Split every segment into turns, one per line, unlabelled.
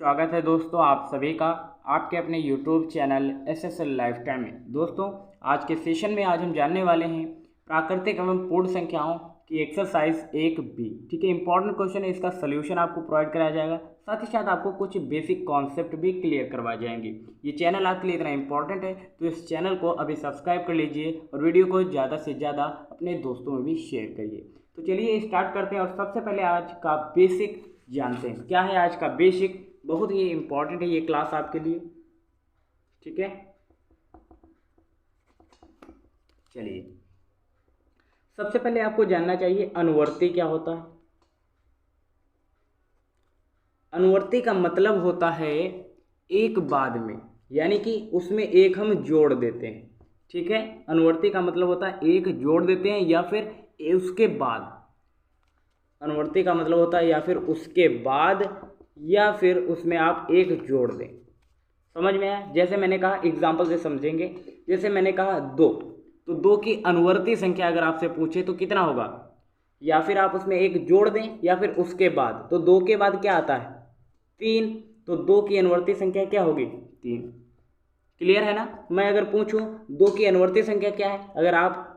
स्वागत है दोस्तों आप सभी का आपके अपने YouTube channel SSL life time में। दोस्तों आज के सेशन में आज हम जानने वाले हैं प्राकृतिक एवं पूर्ण संख्याओं की एक्सरसाइज 1B। ठीक है, इंपॉर्टेंट क्वेश्चन है, इसका सोल्यूशन आपको प्रोवाइड कराया जाएगा। साथ ही साथ आपको कुछ बेसिक कॉन्सेप्ट भी क्लियर करवाए जाएंगे। ये चैनल आपके लिए इतना इंपॉर्टेंट है तो इस चैनल को अभी सब्सक्राइब कर लीजिए और वीडियो को ज़्यादा से ज़्यादा अपने दोस्तों में भी शेयर करिए। तो चलिए स्टार्ट करते हैं और सबसे पहले आज का बेसिक जानते हैं। क्या है आज का बेसिक? बहुत ही इंपॉर्टेंट है ये क्लास आपके लिए। ठीक है, चलिए सबसे पहले आपको जानना चाहिए अनुवर्ती क्या होता है। अनुवर्ती का मतलब होता है एक बाद में, यानी कि उसमें एक हम जोड़ देते हैं। ठीक है, अनुवर्ती का मतलब होता है एक जोड़ देते हैं या फिर उसके बाद। अनुवर्ती का मतलब होता है या फिर उसके बाद या फिर उसमें आप एक जोड़ दें। समझ में आया? जैसे मैंने कहा, एग्जाम्पल से समझेंगे। जैसे मैंने कहा 2, तो 2 की अनुवर्ती संख्या अगर आपसे पूछे तो कितना होगा, या फिर आप उसमें एक जोड़ दें या फिर उसके बाद। तो 2 के बाद क्या आता है? 3। तो 2 की अनुवर्ती संख्या क्या होगी? 3। क्लियर है ना? मैं अगर पूछूं 2 की अनुवर्ती संख्या क्या है, अगर आप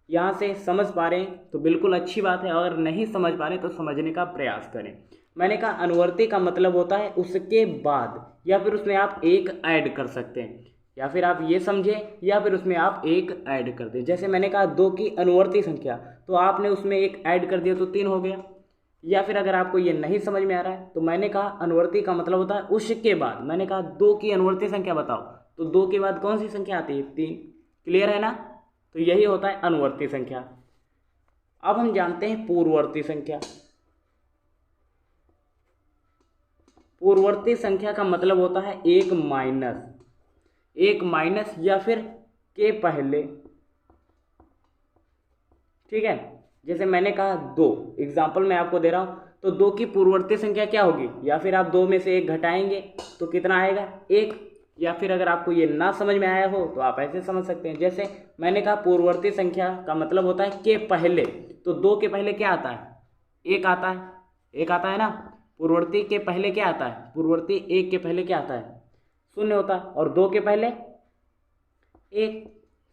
यहाँ से समझ पा रहे हैं तो बिल्कुल अच्छी बात है, अगर नहीं समझ पा रहे तो समझने का प्रयास करें। मैंने कहा अनुवर्ती का मतलब होता है उसके बाद, या फिर उसमें आप एक ऐड कर सकते हैं, या फिर आप ये समझें या फिर उसमें आप एक ऐड कर दें। जैसे मैंने कहा 2 की अनुवर्ती संख्या, तो आपने उसमें एक ऐड कर दिया तो 3 हो गया। या फिर अगर आपको ये नहीं समझ में आ रहा है तो मैंने कहा अनुवर्ती का मतलब होता है उसके बाद। मैंने कहा 2 की अनुवर्ती संख्या बताओ, तो 2 के बाद कौन सी संख्या आती है? 3। क्लियर है ना? तो यही होता है अनुवर्ती संख्या। अब हम जानते हैं पूर्ववर्ती संख्या। पूर्ववर्ती संख्या का मतलब होता है एक माइनस या फिर के पहले। ठीक है, जैसे मैंने कहा 2, एग्जाम्पल मैं आपको दे रहा हूं, तो 2 की पूर्ववर्ती संख्या क्या होगी? या फिर आप 2 में से एक घटाएंगे तो कितना आएगा? 1। या फिर अगर आपको ये ना समझ में आया हो तो आप ऐसे समझ सकते हैं। जैसे मैंने कहा पूर्ववर्ती संख्या का मतलब होता है के पहले, तो 2 के पहले क्या आता है? 1 आता है। 1 आता है ना? पूर्ववर्ती के पहले क्या आता है? पूर्ववर्ती 1 के पहले क्या आता है? 0 होता है। और 2 के पहले 1।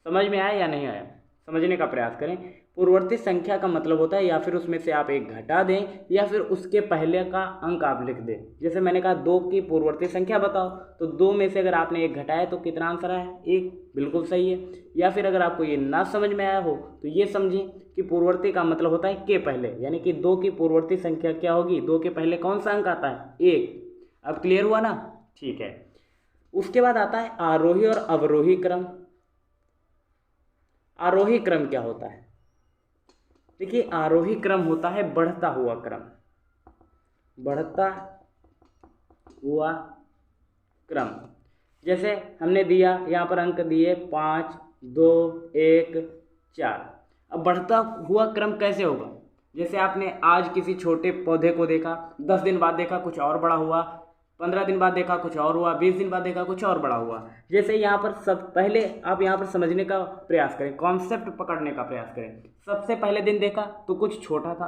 समझ में आया या नहीं आया? समझने का प्रयास करें। पूर्ववर्ती संख्या का मतलब होता है या फिर उसमें से आप एक घटा दें या फिर उसके पहले का अंक आप लिख दें। जैसे मैंने कहा 2 की पूर्ववर्ती संख्या बताओ, तो 2 में से अगर आपने एक घटाया तो कितना आंसर आया? 1। बिल्कुल सही है। या फिर अगर आपको ये ना समझ में आया हो तो ये समझें कि पूर्ववर्ती का मतलब होता है के पहले, यानी कि 2 की पूर्ववर्ती संख्या क्या होगी? 2 के पहले कौन सा अंक आता है? 1। अब क्लियर हुआ ना? ठीक है। उसके बाद आता है आरोही और अवरोही क्रम। आरोही क्रम क्या होता है? देखिए, आरोही क्रम होता है बढ़ता हुआ क्रम। बढ़ता हुआ क्रम। जैसे हमने दिया यहाँ पर अंक दिए 5, 2, 1, 4। अब बढ़ता हुआ क्रम कैसे होगा? जैसे आपने आज किसी छोटे पौधे को देखा, 10 दिन बाद देखा कुछ और बड़ा हुआ, 15 दिन बाद देखा कुछ और हुआ, 20 दिन बाद देखा कुछ और बड़ा हुआ। जैसे यहाँ पर सब पहले आप यहाँ पर समझने का प्रयास करें, कॉन्सेप्ट पकड़ने का प्रयास करें। सबसे पहले दिन देखा तो कुछ छोटा था,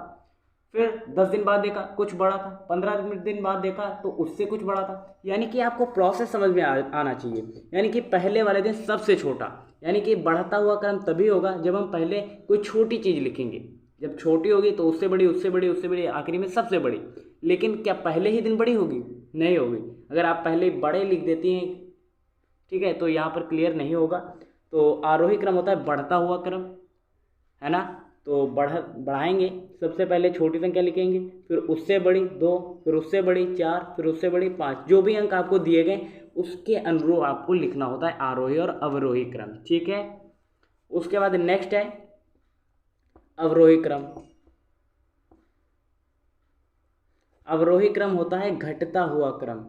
फिर 10 दिन बाद देखा कुछ बड़ा था, 15 दिन बाद देखा तो उससे कुछ बड़ा था। यानी कि आपको प्रोसेस समझ में आना चाहिए। यानी कि पहले वाले दिन सबसे छोटा, यानी कि बढ़ता हुआ क्रम तभी होगा जब हम पहले कोई छोटी चीज़ लिखेंगे। जब छोटी होगी तो उससे बड़ी, उससे बड़ी, उससे बड़ी, आखिरी में सबसे बड़ी। लेकिन क्या पहले ही दिन बड़ी होगी? नहीं होगी। अगर आप पहले बड़े लिख देती हैं, ठीक है, तो यहाँ पर क्लियर नहीं होगा। तो आरोही क्रम होता है बढ़ता हुआ क्रम, है ना? तो बढ़ाएंगे, सबसे पहले छोटी संख्या लिखेंगे, फिर उससे बड़ी 2, फिर उससे बड़ी 4, फिर उससे बड़ी 5। जो भी अंक आपको दिए गए उसके अनुरूप आपको लिखना होता है आरोही और अवरोही क्रम। ठीक है, उसके बाद नेक्स्ट है अवरोही क्रम। अवरोही क्रम होता है घटता हुआ क्रम।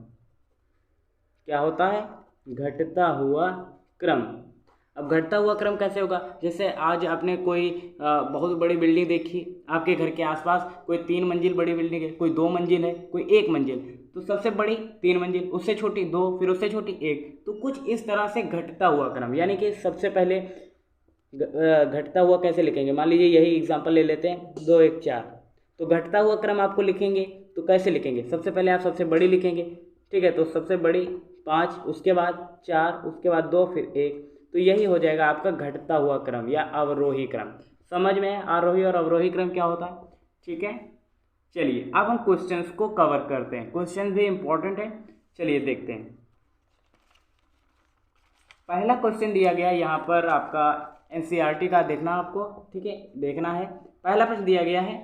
क्या होता है? घटता हुआ क्रम। अब घटता हुआ क्रम कैसे होगा? जैसे आज आपने कोई बहुत बड़ी बिल्डिंग देखी, आपके घर के आसपास कोई 3 मंजिल बड़ी बिल्डिंग है, कोई 2 मंजिल है, कोई 1 मंजिल। तो सबसे बड़ी 3 मंजिल, उससे छोटी 2, फिर उससे छोटी 1। तो कुछ इस तरह से घटता हुआ क्रम, यानी कि सबसे पहले घटता हुआ कैसे लिखेंगे? मान लीजिए यही एग्जाम्पल ले लेते हैं 2, 1, 4। तो घटता हुआ क्रम आपको लिखेंगे तो कैसे लिखेंगे? सबसे पहले आप सबसे बड़ी लिखेंगे, ठीक है, तो सबसे बड़ी 5, उसके बाद 4, उसके बाद 2, फिर 1। तो यही हो जाएगा आपका घटता हुआ क्रम या अवरोही क्रम। समझ में है आरोही और अवरोही क्रम क्या होता है? ठीक है, चलिए अब हम क्वेश्चंस को कवर करते हैं। क्वेश्चन भी इंपॉर्टेंट है, चलिए देखते हैं। पहला क्वेश्चन दिया गया यहाँ पर आपका एनसीईआरटी का देखना आपको, ठीक है, देखना है। पहला प्रश्न दिया गया है,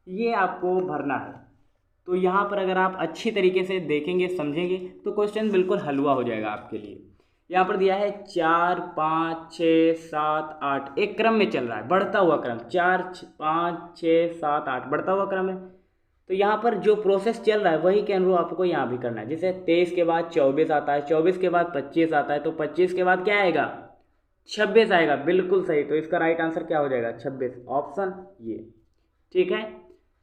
ये आपको भरना है। तो यहाँ पर अगर आप अच्छी तरीके से देखेंगे समझेंगे तो क्वेश्चन बिल्कुल हलवा हो जाएगा आपके लिए। यहाँ पर दिया है 4, 5, 6, 7, 8, एक क्रम में चल रहा है, बढ़ता हुआ क्रम, 4, 5, 6, 7, 8 बढ़ता हुआ क्रम है। तो यहाँ पर जो प्रोसेस चल रहा है वही के अनुरूप आपको यहाँ भी करना है। जैसे 23 के बाद 24 आता है, 24 के बाद 25 आता है, तो 25 के बाद क्या आएगा? 26 आएगा। बिल्कुल सही, तो इसका राइट आंसर क्या हो जाएगा? 26, ऑप्शन ये, ठीक है।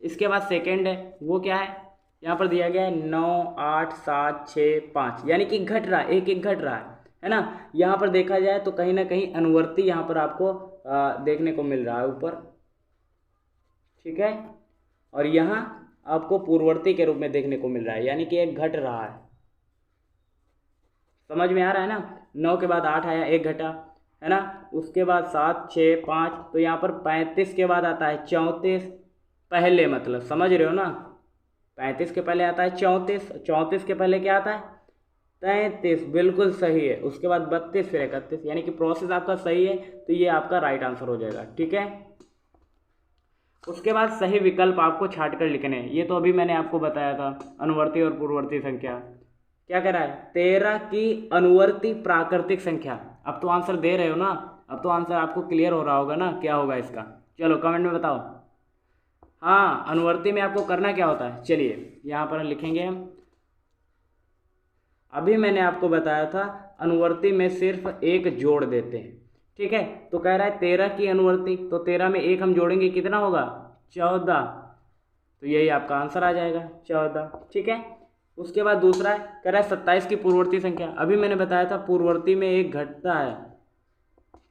इसके बाद सेकेंड है, वो क्या है? यहाँ पर दिया गया है 9, 8, 7, 6, 5, यानी कि घट रहा है, एक एक घट रहा है ना। यहाँ पर देखा जाए तो कहीं ना कहीं अनुवर्ती यहाँ पर आपको देखने को मिल रहा है ऊपर, ठीक है, और यहाँ आपको पूर्ववर्ती के रूप में देखने को मिल रहा है, यानी कि एक घट रहा है। समझ में आ रहा है ना? 9 के बाद 8 आया, एक घटा, है ना। उसके बाद 7, 6, 5, तो यहाँ पर 35 के बाद आता है 34 पहले, मतलब समझ रहे हो ना, 35 के पहले आता है 34, 34 के पहले क्या आता है? 33, बिल्कुल सही है। उसके बाद 32, फिर 31, यानी कि प्रोसेस आपका सही है, तो ये आपका राइट आंसर हो जाएगा, ठीक है। उसके बाद सही विकल्प आपको छाट कर लिखने हैं। ये तो अभी मैंने आपको बताया था, अनुवर्ती और पूर्ववर्ती संख्या। क्या कह रहा है? 13 की अनुवर्ती प्राकृतिक संख्या। अब तो आंसर दे रहे हो ना, अब तो आंसर आपको क्लियर हो रहा होगा ना क्या होगा इसका। चलो कमेंट में बताओ। हाँ, अनुवर्ती में आपको करना क्या होता है? चलिए यहाँ पर लिखेंगे हम। अभी मैंने आपको बताया था अनुवर्ती में सिर्फ एक जोड़ देते हैं, ठीक है। तो कह रहा है 13 की अनुवर्ती, तो 13 में एक हम जोड़ेंगे, कितना होगा? 14, तो यही आपका आंसर आ जाएगा 14, ठीक है। उसके बाद दूसरा है, कह रहा है 27 की पूर्ववर्ती संख्या। अभी मैंने बताया था पूर्ववर्ती में एक घटता है,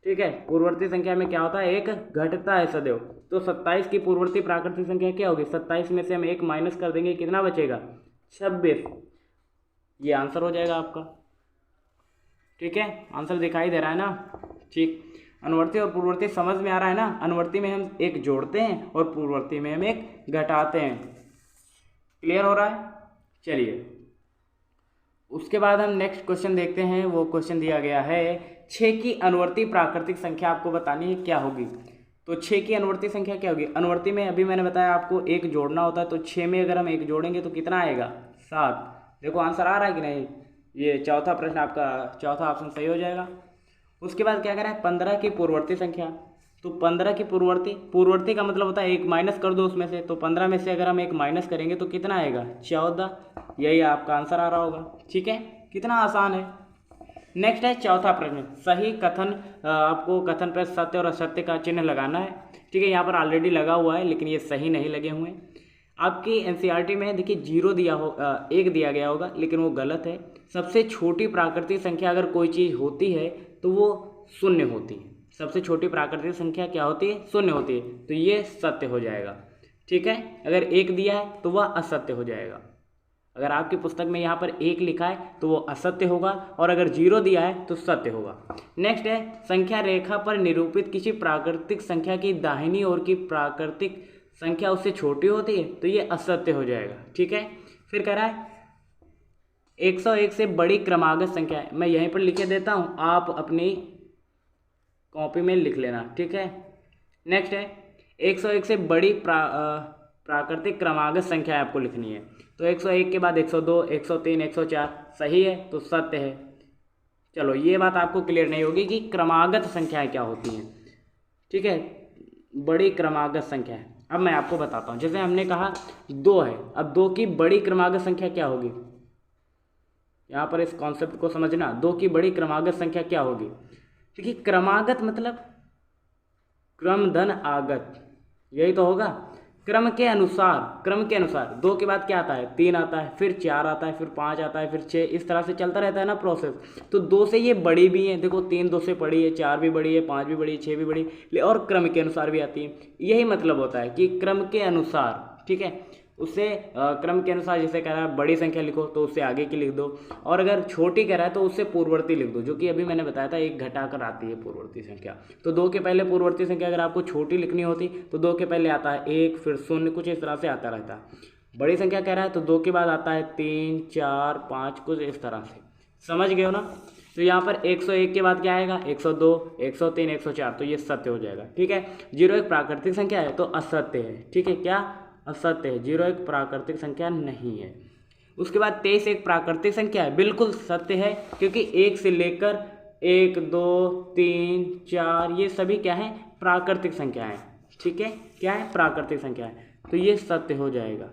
ठीक है, पूर्ववर्ती संख्या में क्या होता है? एक घटता है सदैव। तो 27 की पूर्ववर्ती प्राकृतिक संख्या क्या होगी? 27 में से हम एक माइनस कर देंगे, कितना बचेगा? 26, ये आंसर हो जाएगा आपका, ठीक है। आंसर दिखाई दे रहा है ना? ठीक। अनुवर्ती और पूर्ववर्ती समझ में आ रहा है ना? अनुवर्ती में हम एक जोड़ते हैं और पूर्ववर्ती में हम एक घटाते हैं। क्लियर हो रहा है? चलिए उसके बाद हम नेक्स्ट क्वेश्चन देखते हैं। वो क्वेश्चन दिया गया है 6 की अनुवर्ती प्राकृतिक संख्या आपको बतानी है क्या होगी। तो 6 की अनुवर्ती संख्या क्या होगी? अनुवर्ती में अभी मैंने बताया आपको एक जोड़ना होता है, तो 6 में अगर हम एक जोड़ेंगे तो कितना आएगा? 7। देखो आंसर आ रहा है कि नहीं? ये चौथा प्रश्न आपका, चौथा ऑप्शन सही हो जाएगा। उसके बाद क्या कह रहा है? 15 की पूर्ववर्ती संख्या। तो 15 की पूर्ववर्ती का मतलब होता है एक माइनस कर दो उसमें से, तो 15 में से अगर हम एक माइनस करेंगे तो कितना आएगा? 14, यही आपका आंसर आ रहा होगा, ठीक है। कितना आसान है। नेक्स्ट है चौथा प्रश्न, सही कथन। आपको कथन पर सत्य और असत्य का चिन्ह लगाना है, ठीक है। यहाँ पर ऑलरेडी लगा हुआ है लेकिन ये सही नहीं लगे हुए हैं। आपकी एनसीईआरटी में देखिए 0 दिया हो, 1 दिया गया होगा, लेकिन वो गलत है। सबसे छोटी प्राकृतिक संख्या अगर कोई चीज़ होती है तो वो 0 होती है। सबसे छोटी प्राकृतिक संख्या क्या होती है? 0 होती है, तो ये सत्य हो जाएगा, ठीक है। अगर 1 दिया है तो वह असत्य हो जाएगा। अगर आपकी पुस्तक में यहाँ पर 1 लिखा है तो वो असत्य होगा, और अगर 0 दिया है तो सत्य होगा। नेक्स्ट है संख्या रेखा पर निरूपित किसी प्राकृतिक संख्या की दाहिनी ओर की प्राकृतिक संख्या उससे छोटी होती है, तो ये असत्य हो जाएगा, ठीक है। फिर कह रहा है 101 से बड़ी क्रमागत संख्या है। मैं यहीं पर लिखे देता हूँ, आप अपनी कॉपी में लिख लेना, ठीक है। नेक्स्ट है 101 से बड़ी प्राकृतिक क्रमागत संख्या आपको लिखनी है। तो 101 के बाद 102, 103, 104 सही है, तो सत्य है। चलो ये बात आपको क्लियर नहीं होगी कि क्रमागत संख्याएं क्या होती हैं, ठीक है, बड़ी क्रमागत संख्या है। अब मैं आपको बताता हूँ। जैसे हमने कहा 2 है, अब 2 की बड़ी क्रमागत संख्या क्या होगी? यहाँ पर इस कॉन्सेप्ट को समझना, 2 की बड़ी क्रमागत संख्या क्या होगी? देखिए क्रमागत मतलब क्रम धन आगत, यही तो होगा। क्रम के अनुसार 2 के बाद क्या आता है? 3 आता है, फिर 4 आता है, फिर 5 आता है, फिर 6, इस तरह से चलता रहता है ना प्रोसेस। तो 2 से ये बड़ी भी है, देखो 3 2 से बड़ी है, 4 भी बड़ी है, 5 भी बड़ी है, 6 भी बड़ी, और क्रम के अनुसार भी आती है। यही मतलब होता है कि क्रम के अनुसार, ठीक है। उससे क्रम के अनुसार जैसे कह रहा है बड़ी संख्या लिखो तो उससे आगे की लिख दो, और अगर छोटी कह रहा है तो उससे पूर्ववर्ती लिख दो, जो कि अभी मैंने बताया था एक घटाकर आती है पूर्ववर्ती संख्या। तो 2 के पहले पूर्ववर्ती संख्या अगर आपको छोटी लिखनी होती तो 2 के पहले आता है 1, फिर 0, कुछ इस तरह से आता रहता है। बड़ी संख्या कह रहा है तो 2 के बाद आता है 3, 4, 5, कुछ इस तरह से। समझ गए हो ना। तो यहाँ पर 101 के बाद क्या आएगा 102, 103, 104, तो ये सत्य हो जाएगा। ठीक है, 0 एक प्राकृतिक संख्या है तो असत्य है। ठीक है, क्या असत्य है, 0 एक प्राकृतिक संख्या नहीं है। उसके बाद 23 एक प्राकृतिक संख्या है, बिल्कुल सत्य है, क्योंकि 1 से लेकर 1, 2, 3, 4 ये सभी क्या है प्राकृतिक संख्या है। ठीक है, क्या है प्राकृतिक संख्या है, तो ये सत्य हो जाएगा।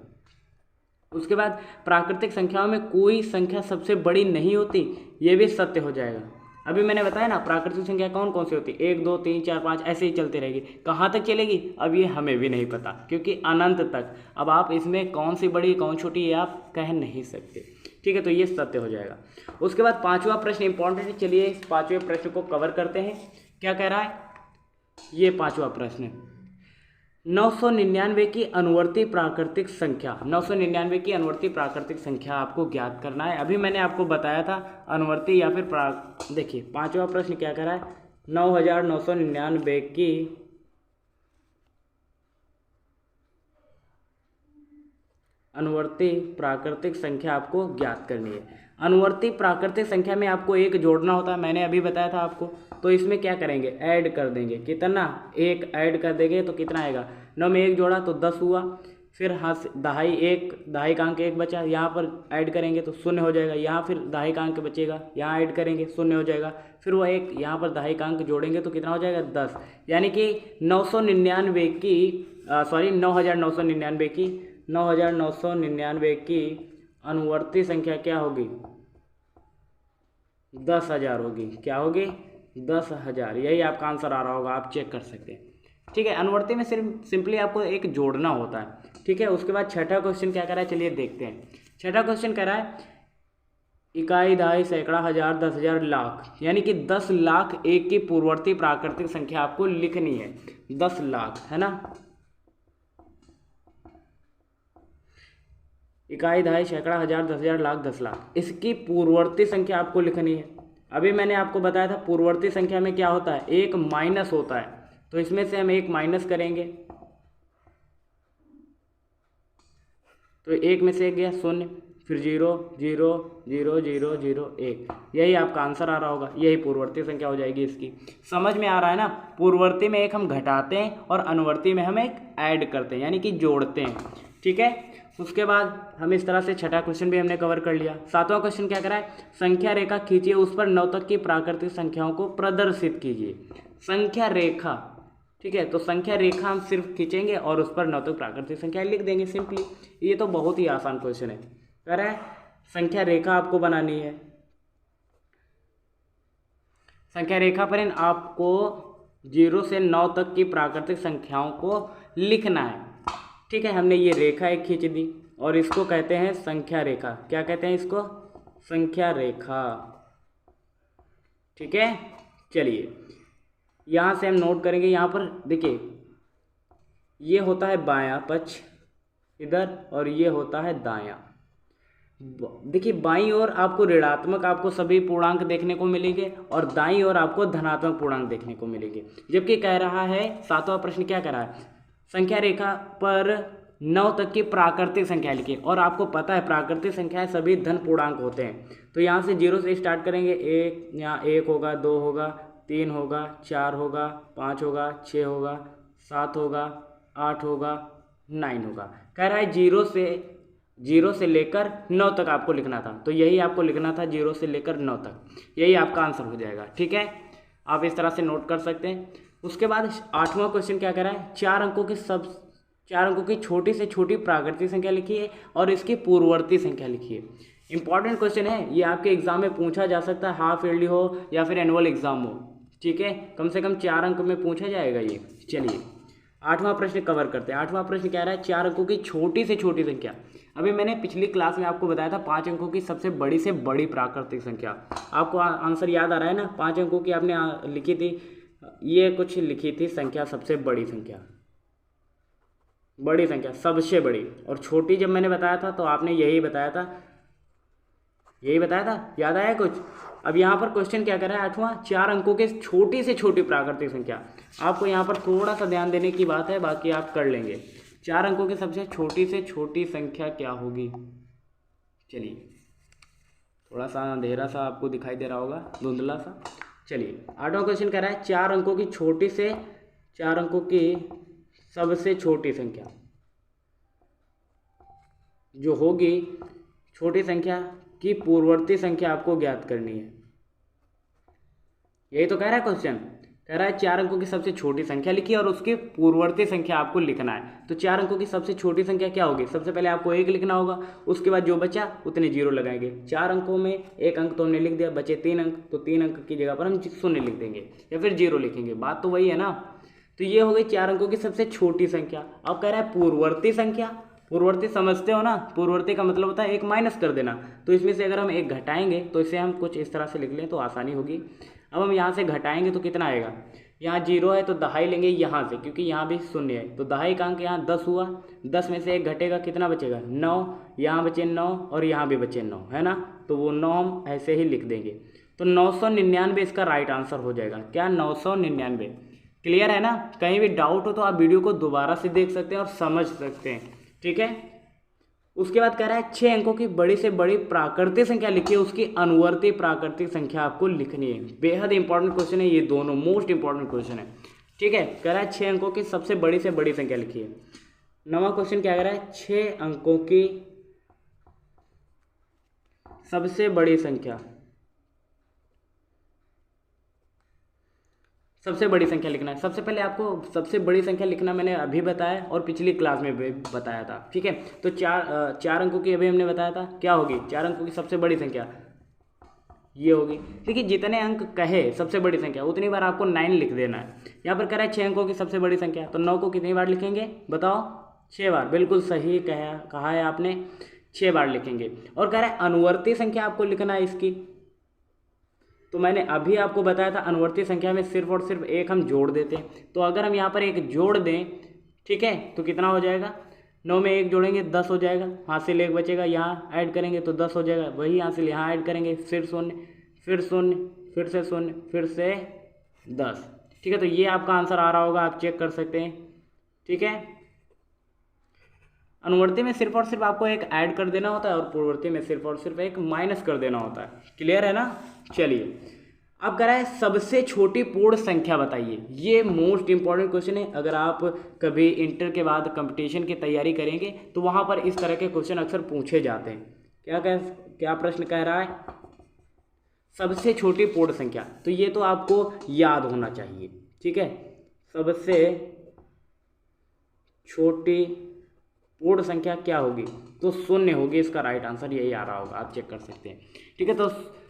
उसके बाद प्राकृतिक संख्याओं में कोई संख्या सबसे बड़ी नहीं होती, ये भी सत्य हो जाएगा। अभी मैंने बताया ना प्राकृतिक संख्या कौन कौन सी होती, 1, 2, 3, 4, 5 ऐसे ही चलती रहेगी। कहाँ तक चलेगी अब ये हमें भी नहीं पता, क्योंकि अनंत तक। अब आप इसमें कौन सी बड़ी कौन छोटी ये आप कह नहीं सकते। ठीक है, तो ये सत्य हो जाएगा। उसके बाद 5वां प्रश्न इंपॉर्टेंट है, चलिए इस 5वें प्रश्न को कवर करते हैं। क्या कह रहा है ये 5वां प्रश्न, 999 की अनुवर्ती प्राकृतिक संख्या, 999 की अनुवर्ती प्राकृतिक संख्या आपको ज्ञात करना है। अभी मैंने आपको बताया था अनुवर्ती या फिर देखिए 5वां प्रश्न क्या कर रहा है, 9999 की अनुवर्ती प्राकृतिक संख्या आपको ज्ञात करनी है। अनुवर्ती प्राकृतिक संख्या में आपको 1 जोड़ना होता है, मैंने अभी बताया था आपको। तो इसमें क्या करेंगे ऐड कर देंगे, कितना 1 ऐड कर देंगे तो कितना आएगा, 9 में 1 जोड़ा तो 10 हुआ, फिर दहाई का अंक 1 बचा, यहाँ पर ऐड करेंगे तो 0 हो जाएगा, यहाँ फिर दहाई का अंक बचेगा, यहाँ ऐड करेंगे 0 हो जाएगा, फिर वो 1 यहाँ पर दहाई का अंक जोड़ेंगे तो कितना हो जाएगा 10। यानी कि 9999 की अनुवर्ती संख्या क्या होगी 10,000 होगी। क्या होगी 10,000, यही आपका आंसर आ रहा होगा, आप चेक कर सकते हैं। ठीक है, अनुवर्ती में सिर्फ सिंपली आपको एक जोड़ना होता है। ठीक है, उसके बाद 6ठा क्वेश्चन क्या कर रहा है चलिए देखते हैं। 6ठा क्वेश्चन कह रहा है इकाई, दहाई, सैकड़ा, हजार, 10,000, लाख, यानी कि 10 लाख एक की पूर्ववर्ती प्राकृतिक संख्या आपको लिखनी है। 10 लाख है ना, इकाई, दहाई, सैकड़ा, हजार, 10,000, लाख, 10 लाख, इसकी पूर्ववर्ती संख्या आपको लिखनी है। अभी मैंने आपको बताया था पूर्ववर्ती संख्या में क्या होता है, एक माइनस होता है, तो इसमें से हम एक माइनस करेंगे तो 1 में से 1 गया 0, फिर 0, 0, 0, 0, 0, 1, यही आपका आंसर आ रहा होगा, यही पूर्ववर्ती संख्या हो जाएगी इसकी। समझ में आ रहा है ना, पूर्ववर्ती में एक हम घटाते हैं और अनुवर्ती में हम एक ऐड करते हैं, यानी कि जोड़ते हैं। ठीक है, उसके बाद हम इस तरह से 6ठा क्वेश्चन भी हमने कवर कर लिया। 7वां क्वेश्चन क्या करा है, संख्या रेखा खींचिए, उस पर 9 तक की प्राकृतिक संख्याओं को प्रदर्शित कीजिए। संख्या रेखा, ठीक है, तो संख्या रेखा हम सिर्फ खींचेंगे और उस पर 9 तक प्राकृतिक संख्या लिख देंगे सिंपली। ये तो बहुत ही आसान क्वेश्चन है। कह रहा है संख्या रेखा आपको बनानी है, संख्या रेखा पर आपको 0 से 9 तक की प्राकृतिक संख्याओं को लिखना है। ठीक है, हमने ये रेखा एक खींच दी और इसको कहते हैं संख्या रेखा। क्या कहते हैं इसको, संख्या रेखा। ठीक है, चलिए यहाँ से हम नोट करेंगे, यहाँ पर देखिए ये होता है बायां पक्ष इधर और ये होता है दायां। देखिए बाईं ओर आपको ऋणात्मक आपको सभी पूर्णांक देखने को मिलेंगे और दाईं ओर आपको धनात्मक पूर्णांक देखने को मिलेंगे। जबकि कह रहा है 7वां प्रश्न क्या कह रहा है, संख्या रेखा पर 9 तक की प्राकृतिक संख्या लिखिए, और आपको पता है प्राकृतिक संख्याएं सभी धन पूर्णांक होते हैं। तो यहाँ से 0 से स्टार्ट करेंगे, 1 यहाँ 1 होगा, 2 होगा, 3 होगा, 4 होगा, 5 होगा, 6 होगा, 7 होगा, 8 होगा, 9 होगा। कह रहा है 0 से लेकर 9 तक आपको लिखना था, तो यही आपको लिखना था 0 से लेकर 9 तक, यही आपका आंसर हो जाएगा। ठीक है, आप इस तरह से नोट कर सकते हैं। उसके बाद 8वां क्वेश्चन क्या कह रहा है, 4 अंकों की छोटी से छोटी प्राकृतिक संख्या लिखिए और इसकी पूर्ववर्ती संख्या लिखिए। इंपॉर्टेंट क्वेश्चन है, ये आपके एग्जाम में पूछा जा सकता है, हाफ ईयरली हो या फिर एनुअल एग्जाम हो। ठीक है, कम से कम 4 अंक में पूछा जाएगा ये। चलिए 8वां प्रश्न कवर करते हैं। 8वां प्रश्न कह रहा है 4 अंकों की छोटी से छोटी संख्या। अभी मैंने पिछली क्लास में आपको बताया था 5 अंकों की सबसे बड़ी से बड़ी प्राकृतिक संख्या। आपको आंसर याद आ रहा है ना, 5 अंकों की आपने लिखी थी, ये कुछ लिखी थी संख्या, सबसे बड़ी संख्या। बड़ी संख्या सबसे बड़ी, और छोटी जब मैंने बताया था तो आपने यही बताया था, याद आया कुछ। अब यहाँ पर क्वेश्चन क्या कर रहा है, 8वां, 4 अंकों के छोटी से छोटी प्राकृतिक संख्या। आपको यहाँ पर थोड़ा सा ध्यान देने की बात है, बाकी आप कर लेंगे। 4 अंकों की सबसे छोटी से छोटी संख्या क्या होगी। चलिए, थोड़ा सा अंधेरा सा आपको दिखाई दे रहा होगा, धुंधला सा। चलिए, 8वां क्वेश्चन कह रहा है 4 अंकों की छोटी से 4 अंकों की सबसे छोटी संख्या जो होगी, छोटी संख्या की पूर्ववर्ती संख्या आपको ज्ञात करनी है। यही तो कह रहा है क्वेश्चन, कह रहा है 4 अंकों की सबसे छोटी संख्या लिखिए और उसकी पूर्ववर्ती संख्या आपको लिखना है। तो 4 अंकों की सबसे छोटी संख्या क्या होगी, सबसे पहले आपको 1 लिखना होगा, उसके बाद जो बचा उतने 0 लगाएंगे। 4 अंकों में 1 अंक तो हमने लिख दिया, बचे 3 अंक, तो 3 अंक की जगह पर हम 0 लिख देंगे या फिर 0 लिखेंगे, बात तो वही है ना। तो ये हो गई 4 अंकों की सबसे छोटी संख्या। अब कह रहा है पूर्ववर्ती संख्या, पूर्ववर्ती समझते हो ना, पूर्ववर्ती का मतलब होता है 1 माइनस कर देना। तो इसमें से अगर हम 1 घटाएंगे तो इसे हम कुछ इस तरह से लिख लें तो आसानी होगी। अब हम यहाँ से घटाएंगे तो कितना आएगा, यहाँ 0 है तो दहाई लेंगे यहाँ से, क्योंकि यहाँ भी 0 है, तो दहाई का अंक यहाँ 10 हुआ। 10 में से 1 घटेगा, कितना बचेगा, 9। यहाँ बचे 9 और यहाँ भी बचे 9, है ना, तो वो 9 हम ऐसे ही लिख देंगे। तो 999 इसका राइट आंसर हो जाएगा। क्या, 999। क्लियर है ना। कहीं भी डाउट हो तो आप वीडियो को दोबारा से देख सकते हैं और समझ सकते हैं, ठीक है। उसके बाद कह रहा है 6 अंकों की बड़ी से बड़ी प्राकृतिक संख्या लिखिए, उसकी अनुवर्ती प्राकृतिक संख्या आपको लिखनी है। बेहद इंपॉर्टेंट क्वेश्चन है ये, दोनों मोस्ट इंपॉर्टेंट क्वेश्चन है, ठीक है। कह रहा है 6 अंकों की सबसे बड़ी से बड़ी संख्या लिखिए। 9वां क्वेश्चन क्या कह रहा है, 6 अंकों की सबसे बड़ी संख्या, सबसे बड़ी संख्या लिखना है। सबसे पहले आपको सबसे बड़ी संख्या लिखना मैंने अभी बताया और पिछली क्लास में भी बताया था, ठीक है। तो 4 अंकों की अभी हमने बताया था, क्या होगी 4 अंकों की सबसे बड़ी संख्या, ये होगी। देखिए, जितने अंक कहे सबसे बड़ी संख्या उतनी बार आपको 9 लिख देना है। यहाँ पर कह रहा है 6 अंकों की सबसे बड़ी संख्या, तो 9 को कितनी बार लिखेंगे बताओ, 6 बार। बिल्कुल सही कहा है आपने, 6 बार लिखेंगे। और कह रहा है अनुवर्ती संख्या आपको लिखना है इसकी, तो मैंने अभी आपको बताया था अनुवर्ती संख्या में सिर्फ और सिर्फ 1 हम जोड़ देते हैं। तो अगर हम यहाँ पर 1 जोड़ दें, ठीक है, तो कितना हो जाएगा, 9 में 1 जोड़ेंगे 10 हो जाएगा, हासिल 1 बचेगा, यहाँ ऐड करेंगे तो 10 हो जाएगा, वही हासिल यहाँ ऐड करेंगे, फिर 0, फिर 0, फिर से 0, फिर से 10, ठीक है। तो ये आपका आंसर आ रहा होगा, आप चेक कर सकते हैं, ठीक है। अनुवर्ती में सिर्फ और सिर्फ आपको 1 ऐड कर देना होता है और पूर्ववर्ती में सिर्फ और सिर्फ 1 माइनस कर देना होता है। क्लियर है ना। चलिए, अब कह रहा है सबसे छोटी पूर्ण संख्या बताइए। ये मोस्ट इंपॉर्टेंट क्वेश्चन है। अगर आप कभी इंटर के बाद कंपटीशन की तैयारी करेंगे तो वहाँ पर इस तरह के क्वेश्चन अक्सर पूछे जाते हैं। क्या प्रश्न कह रहा है, सबसे छोटी पूर्ण संख्या, तो ये तो आपको याद होना चाहिए, ठीक है। सबसे छोटी पूर्ण संख्या क्या होगी, तो 0 होगी, इसका राइट आंसर यही आ रहा होगा, आप चेक कर सकते हैं, ठीक है। तो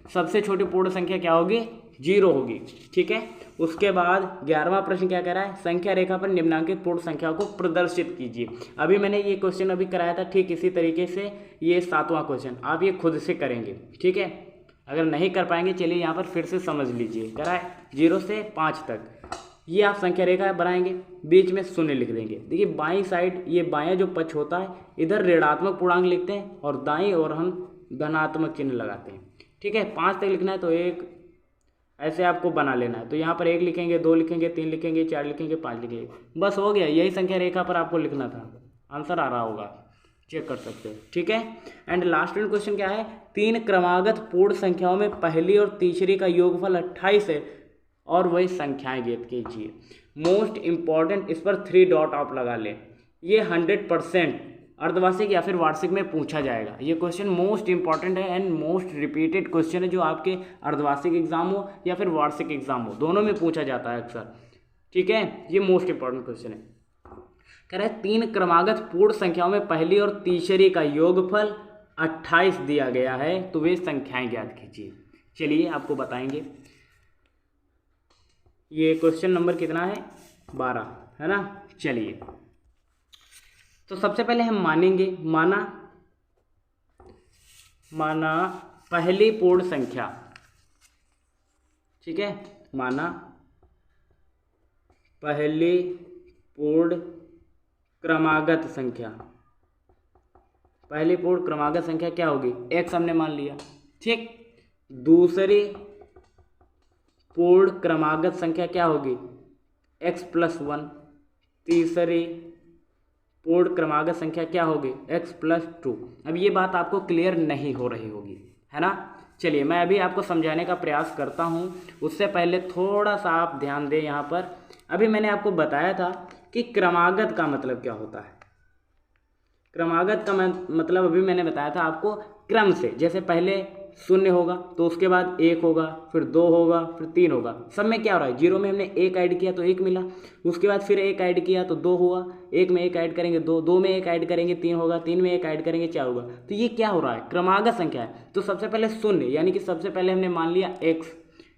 सबसे छोटी पूर्ण संख्या क्या होगी, 0 होगी, ठीक है। उसके बाद 11वां प्रश्न क्या कह रहा है, संख्या रेखा पर निम्नांकित पूर्ण संख्या को प्रदर्शित कीजिए। अभी मैंने ये क्वेश्चन अभी कराया था, ठीक इसी तरीके से ये 7वां क्वेश्चन आप ये खुद से करेंगे, ठीक है। अगर नहीं कर पाएंगे, चलिए यहाँ पर फिर से समझ लीजिए। कह रहा है 0 से 5 तक ये आप संख्या रेखा बनाएंगे, बीच में 0 लिख देंगे। देखिए, बाईं साइड ये बायां जो पक्ष होता है, इधर ऋणात्मक पूर्णांक लिखते हैं और दाईं ओर हम धनात्मक चिन्ह लगाते हैं, ठीक है। 5 तक लिखना है तो 1 ऐसे आपको बना लेना है। तो यहाँ पर 1 लिखेंगे, 2 लिखेंगे, 3 लिखेंगे, 4 लिखेंगे, 5 लिखेंगे, बस हो गया। यही संख्या रेखा पर आपको लिखना था, आंसर आ रहा होगा, चेक कर सकते हो, ठीक है। एंड लास्ट क्वेश्चन क्या है, 3 क्रमागत पूर्ण संख्याओं में पहली और तीसरी का योगफल 28 है और वही संख्याएं ज्ञात कीजिए। मोस्ट इंपॉर्टेंट, इस पर 3 डॉट आप लगा लें। ये 100% अर्धवार्षिक या फिर वार्षिक में पूछा जाएगा। ये क्वेश्चन मोस्ट इंपॉर्टेंट है एंड मोस्ट रिपीटेड क्वेश्चन है, जो आपके अर्धवार्षिक एग्जाम हो या फिर वार्षिक एग्जाम हो, दोनों में पूछा जाता है अक्सर, ठीक है। ये मोस्ट इंपॉर्टेंट क्वेश्चन है। कह रहा है 3 क्रमागत पूर्ण संख्याओं में पहली और तीसरी का योगफल 28 दिया गया है, तो वे संख्याएं ज्ञात कीजिए। चलिए आपको बताएंगे। ये क्वेश्चन नंबर कितना है, 12, है ना। चलिए, तो सबसे पहले हम मानेंगे, माना पहली पूर्ण संख्या, ठीक है, माना पहली पूर्ण क्रमागत संख्या, पहली पूर्ण क्रमागत संख्या क्या होगी, x हमने मान लिया, ठीक। दूसरी पूर्ण क्रमागत संख्या क्या होगी, x+1। तीसरी पूर्ण क्रमागत संख्या क्या होगी, x+2। अब ये बात आपको क्लियर नहीं हो रही होगी, है ना। चलिए मैं अभी आपको समझाने का प्रयास करता हूँ। उससे पहले थोड़ा सा आप ध्यान दें यहाँ पर। अभी मैंने आपको बताया था कि क्रमागत का मतलब क्या होता है। क्रमागत का मतलब अभी मैंने बताया था आपको, क्रम से। जैसे पहले 0 होगा तो उसके बाद 1 होगा, फिर 2 होगा, फिर 3 होगा। सब में क्या हो रहा है, 0 में हमने 1 ऐड किया तो 1 मिला, उसके बाद फिर 1 ऐड किया तो 2 हुआ, 1 में 1 ऐड करेंगे 2, 2 में 1 ऐड करेंगे 3 होगा, 3 में 1 ऐड करेंगे 4 होगा। तो ये क्या हो रहा है, क्रमागत संख्या है। तो सबसे पहले 0 यानी कि सबसे पहले हमने मान लिया x,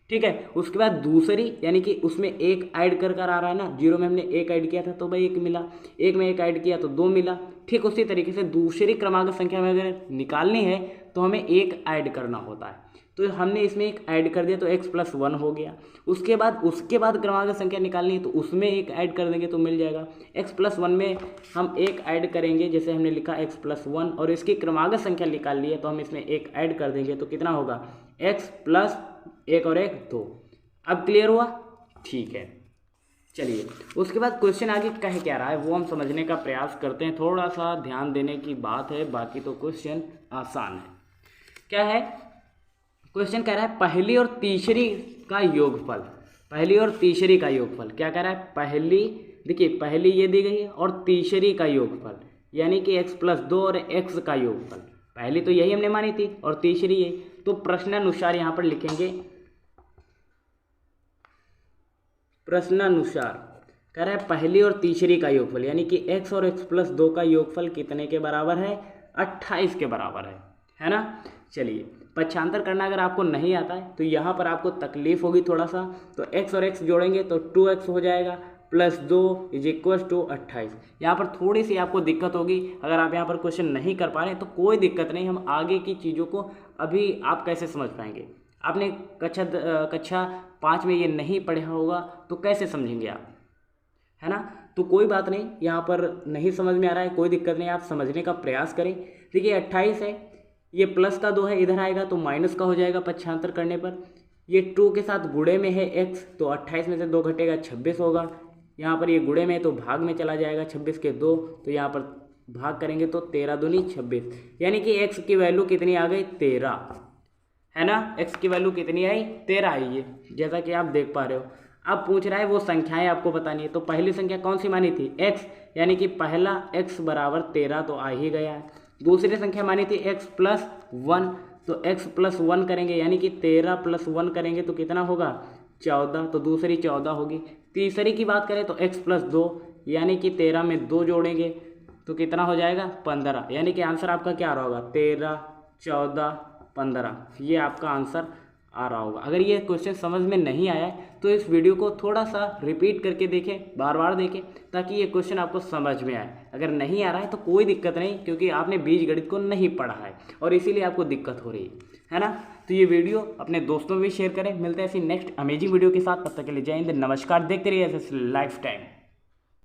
ठीक है। उसके बाद दूसरी यानी कि उसमें 1 ऐड कर आ रहा है ना, 0 में हमने 1 ऐड किया था तो भाई 1 मिला, 1 में 1 ऐड किया तो 2 मिला। ठीक उसी तरीके से दूसरी क्रमागत संख्या में अगर निकालनी है तो हमें 1 ऐड करना होता है। तो हमने इसमें 1 ऐड कर दिया तो x+1 हो गया। उसके बाद क्रमागत संख्या निकालनी है तो उसमें 1 ऐड कर देंगे तो मिल जाएगा। x+1 में हम 1 ऐड करेंगे, जैसे हमने लिखा x+1, और इसकी क्रमागत संख्या निकाल ली है तो हम इसमें 1 ऐड कर देंगे तो कितना होगा, x+1 और 1 2। अब क्लियर हुआ, ठीक है। चलिए उसके बाद क्वेश्चन आगे कह क्या रहा है वो हम समझने का प्रयास करते हैं। थोड़ा सा ध्यान देने की बात है, बाकी तो क्वेश्चन आसान है। क्या है क्वेश्चन, कह रहा है पहली और तीसरी का योगफल। पहली और तीसरी का योगफल क्या कह रहा है, पहली, देखिए पहली ये दी गई है और तीसरी का योगफल यानी कि x+2 और x का योगफल। पहली तो यही हमने मानी थी और तीसरी ये। तो प्रश्नानुसार यहाँ पर लिखेंगे, प्रश्नानुसार कह रहा है पहली और तीसरी का योगफल यानी कि x और x+2 का योगफल कितने के बराबर है, 28 के बराबर है ना। चलिए पक्षांतर करना अगर आपको नहीं आता है तो यहाँ पर आपको तकलीफ होगी थोड़ा सा। तो x और x जोड़ेंगे तो 2x हो जाएगा, +2 = 28। यहाँ पर थोड़ी सी आपको दिक्कत होगी, अगर आप यहाँ पर क्वेश्चन नहीं कर पा रहे हैं तो कोई दिक्कत नहीं, हम आगे की चीज़ों को अभी आप कैसे समझ पाएंगे। आपने कक्षा 5 में ये नहीं पढ़ा होगा तो कैसे समझेंगे आप, है ना। तो कोई बात नहीं, यहाँ पर नहीं समझ में आ रहा है कोई दिक्कत नहीं, आप समझने का प्रयास करें। देखिए 28 है, ये प्लस का 2 है, इधर आएगा तो माइनस का हो जाएगा पक्षांतर करने पर। ये 2 के साथ गुणे में है x, तो 28 में से 2 घटेगा 26 होगा। यहाँ पर ये गुणे में है तो भाग में चला जाएगा, 26 के 2, तो यहाँ पर भाग करेंगे तो 13 दूनी 26, यानी कि x की वैल्यू कितनी आ गई, 13, है ना। x की वैल्यू कितनी आई, 13 आई है, जैसा कि आप देख पा रहे हो। अब पूछ रहा है वो संख्याएं आपको बतानी है। तो पहली संख्या कौन सी मानी थी, x, यानी कि पहला x बराबर 13 तो आ ही गया है। दूसरी संख्या मानी थी x+1, तो x+1 करेंगे यानी कि 13 + 1 करेंगे तो कितना होगा, 14, तो दूसरी 14 होगी। तीसरी की बात करें तो x+2 यानी कि 13 में 2 जोड़ेंगे तो कितना हो जाएगा, 15, यानी कि आंसर आपका क्या आ रहा होगा, 13, 14, 15, ये आपका आंसर आ रहा होगा। अगर ये क्वेश्चन समझ में नहीं आया है तो इस वीडियो को थोड़ा सा रिपीट करके देखें, बार बार देखें, ताकि ये क्वेश्चन आपको समझ में आए। अगर नहीं आ रहा है तो कोई दिक्कत नहीं, क्योंकि आपने बीजगणित को नहीं पढ़ा है और इसीलिए आपको दिक्कत हो रही है ना। तो ये वीडियो अपने दोस्तों में भी शेयर करें। मिलते हैं ऐसी नेक्स्ट अमेजिंग वीडियो के साथ, तब तक के लिए जय हिंद, नमस्कार। देखते रहिए ऐसे लाइफ टाइम।